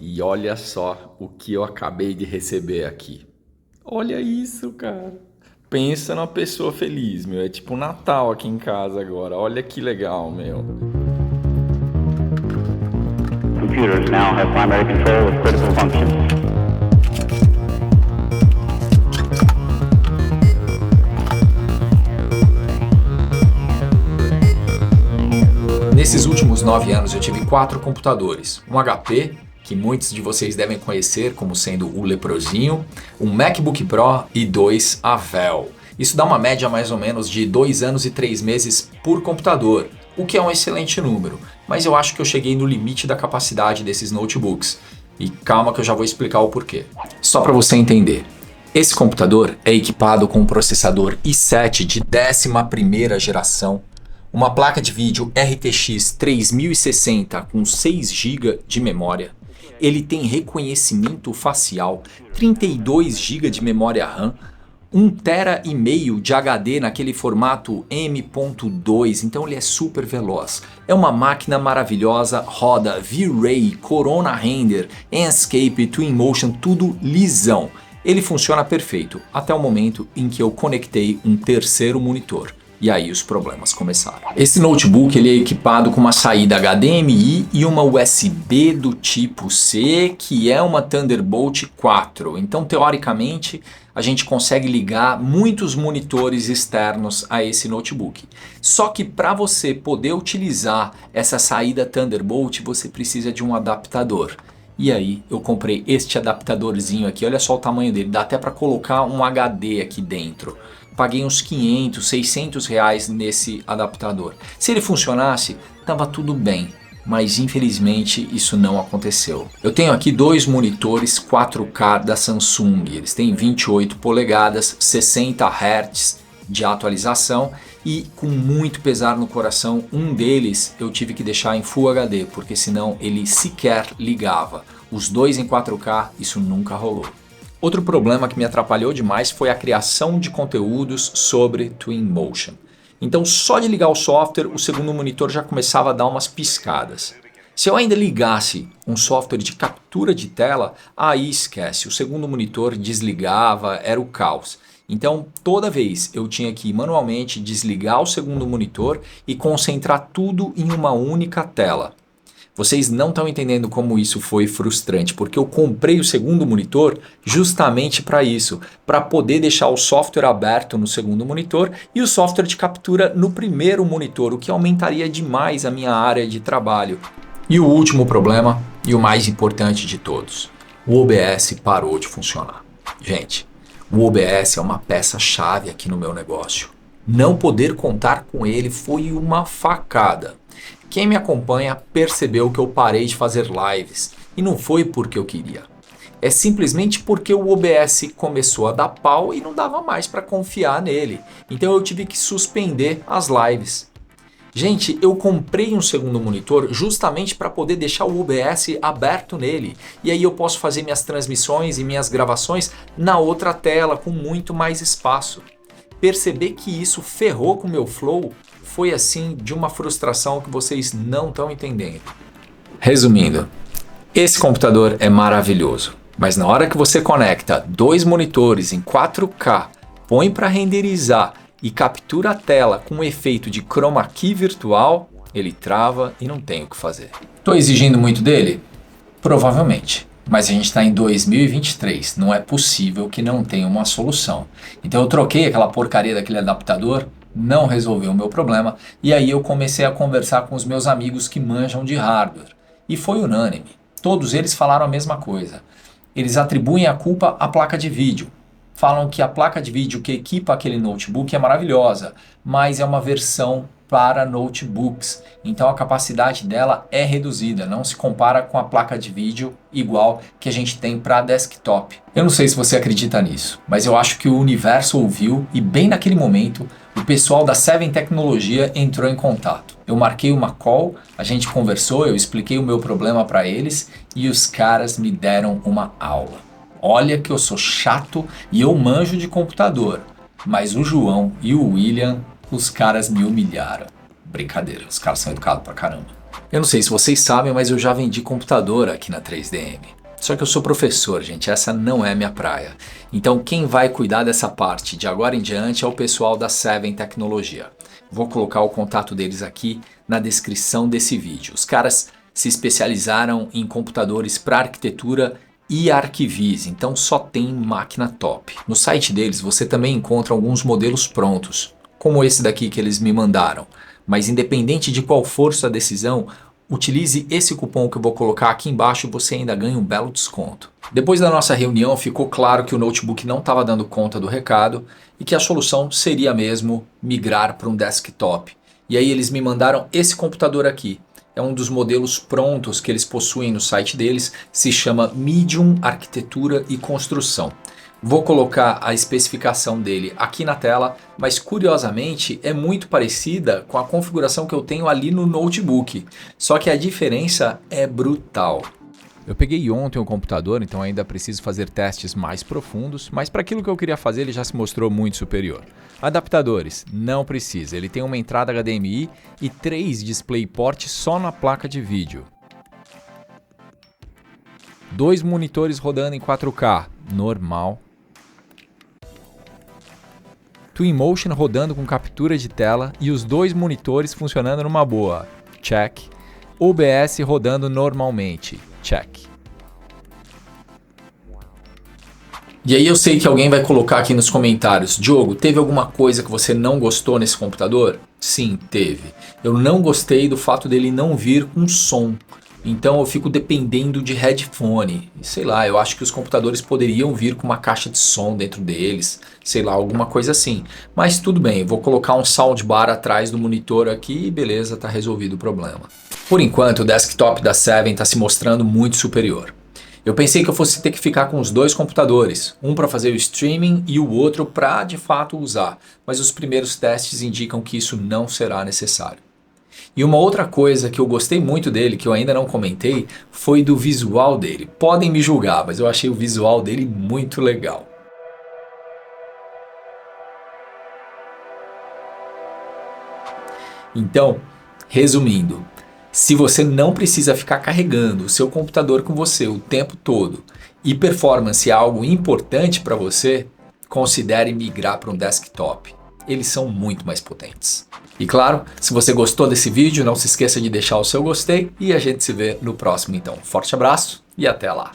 E olha só o que eu acabei de receber aqui. Olha isso, cara. Pensa numa pessoa feliz, meu. É tipo um Natal aqui em casa agora. Olha que legal, meu. Computers now have primary control of critical functions. Nesses últimos 9 anos eu tive 4 computadores. Um HP, que muitos de vocês devem conhecer como sendo o Leprozinho, um MacBook Pro e 2 Avel. Isso dá uma média mais ou menos de 2 anos e 3 meses por computador, o que é um excelente número, mas eu acho que eu cheguei no limite da capacidade desses notebooks. E calma que eu já vou explicar o porquê. Só para você entender. Esse computador é equipado com um processador i7 de 11ª geração, uma placa de vídeo RTX 3060 com 6 GB de memória. Ele tem reconhecimento facial, 32 GB de memória RAM, 1,5 TB de HD naquele formato M.2, então ele é super veloz. É uma máquina maravilhosa, roda V-Ray, Corona Render, Enscape, Twinmotion, tudo lisão. Ele funciona perfeito, até o momento em que eu conectei um terceiro monitor. E aí os problemas começaram. Esse notebook ele é equipado com uma saída HDMI e uma USB do tipo C, que é uma Thunderbolt 4. Então, teoricamente, a gente consegue ligar muitos monitores externos a esse notebook. Só que para você poder utilizar essa saída Thunderbolt, você precisa de um adaptador. E aí eu comprei este adaptadorzinho aqui, olha só o tamanho dele, dá até para colocar um HD aqui dentro. Paguei uns 500, 600 reais nesse adaptador. Se ele funcionasse, estava tudo bem, mas infelizmente isso não aconteceu. Eu tenho aqui 2 monitores 4K da Samsung, eles têm 28 polegadas, 60 Hz de atualização e com muito pesar no coração, um deles eu tive que deixar em Full HD, porque senão ele sequer ligava. Os 2 em 4K, isso nunca rolou. Outro problema que me atrapalhou demais foi a criação de conteúdos sobre Twinmotion. Então só de ligar o software, o segundo monitor já começava a dar umas piscadas. Se eu ainda ligasse um software de captura de tela, aí esquece, o segundo monitor desligava, era o caos. Então toda vez eu tinha que manualmente desligar o segundo monitor e concentrar tudo em uma única tela. Vocês não estão entendendo como isso foi frustrante, porque eu comprei o segundo monitor justamente para isso, para poder deixar o software aberto no segundo monitor e o software de captura no primeiro monitor, o que aumentaria demais a minha área de trabalho. E o último problema, e o mais importante de todos, o OBS parou de funcionar. Gente, o OBS é uma peça-chave aqui no meu negócio. Não poder contar com ele foi uma facada. Quem me acompanha percebeu que eu parei de fazer lives e não foi porque eu queria. É simplesmente porque o OBS começou a dar pau e não dava mais para confiar nele. Então eu tive que suspender as lives. Gente, eu comprei um segundo monitor justamente para poder deixar o OBS aberto nele. E aí eu posso fazer minhas transmissões e minhas gravações na outra tela com muito mais espaço. Perceber que isso ferrou com o meu flow foi assim de uma frustração que vocês não estão entendendo. Resumindo, esse computador é maravilhoso, mas na hora que você conecta 2 monitores em 4K, põe para renderizar e captura a tela com um efeito de chroma key virtual, ele trava e não tem o que fazer. Estou exigindo muito dele? Provavelmente. Mas a gente está em 2023, não é possível que não tenha uma solução. Então eu troquei aquela porcaria daquele adaptador, não resolveu o meu problema, e aí eu comecei a conversar com os meus amigos que manjam de hardware. E foi unânime, todos eles falaram a mesma coisa. Eles atribuem a culpa à placa de vídeo. Falam que a placa de vídeo que equipa aquele notebook é maravilhosa, mas é uma versão para notebooks, então a capacidade dela é reduzida, não se compara com a placa de vídeo igual que a gente tem para desktop. Eu não sei se você acredita nisso, mas eu acho que o universo ouviu e bem naquele momento o pessoal da Seven Tecnologia entrou em contato. Eu marquei uma call, a gente conversou, eu expliquei o meu problema para eles e os caras me deram uma aula. Olha que eu sou chato e eu manjo de computador, mas o João e o William, os caras me humilharam. Brincadeira, os caras são educados pra caramba. Eu não sei se vocês sabem, mas eu já vendi computador aqui na 3DM. Só que eu sou professor, gente, essa não é minha praia. Então quem vai cuidar dessa parte de agora em diante é o pessoal da Seven Tecnologia. Vou colocar o contato deles aqui na descrição desse vídeo. Os caras se especializaram em computadores para arquitetura e arquivis, então só tem máquina top. No site deles você também encontra alguns modelos prontos, como esse daqui que eles me mandaram. Mas independente de qual for sua decisão, utilize esse cupom que eu vou colocar aqui embaixo e você ainda ganha um belo desconto. Depois da nossa reunião ficou claro que o notebook não estava dando conta do recado e que a solução seria mesmo migrar para um desktop. E aí eles me mandaram esse computador aqui. É um dos modelos prontos que eles possuem no site deles, se chama Medium Arquitetura e Construção. Vou colocar a especificação dele aqui na tela, mas curiosamente é muito parecida com a configuração que eu tenho ali no notebook, só que a diferença é brutal. Eu peguei ontem o computador, então ainda preciso fazer testes mais profundos, mas para aquilo que eu queria fazer ele já se mostrou muito superior. Adaptadores, não precisa, ele tem uma entrada HDMI e 3 DisplayPort só na placa de vídeo. 2 monitores rodando em 4K, normal. Twinmotion rodando com captura de tela e os 2 monitores funcionando numa boa, check. OBS rodando normalmente, check. E aí eu sei que alguém vai colocar aqui nos comentários: Diogo, teve alguma coisa que você não gostou nesse computador? Sim, teve. Eu não gostei do fato dele não vir com som. Então eu fico dependendo de headphone. Sei lá, eu acho que os computadores poderiam vir com uma caixa de som dentro deles. Sei lá, alguma coisa assim. Mas tudo bem, vou colocar um soundbar atrás do monitor aqui e beleza, tá resolvido o problema. Por enquanto o desktop da Seven está se mostrando muito superior. Eu pensei que eu fosse ter que ficar com os 2 computadores, um para fazer o streaming e o outro para de fato usar, mas os primeiros testes indicam que isso não será necessário. E uma outra coisa que eu gostei muito dele, que eu ainda não comentei, foi do visual dele. Podem me julgar, mas eu achei o visual dele muito legal. Então, resumindo, se você não precisa ficar carregando o seu computador com você o tempo todo e performance é algo importante para você, considere migrar para um desktop. Eles são muito mais potentes. E claro, se você gostou desse vídeo, não se esqueça de deixar o seu gostei e a gente se vê no próximo então. Forte abraço e até lá!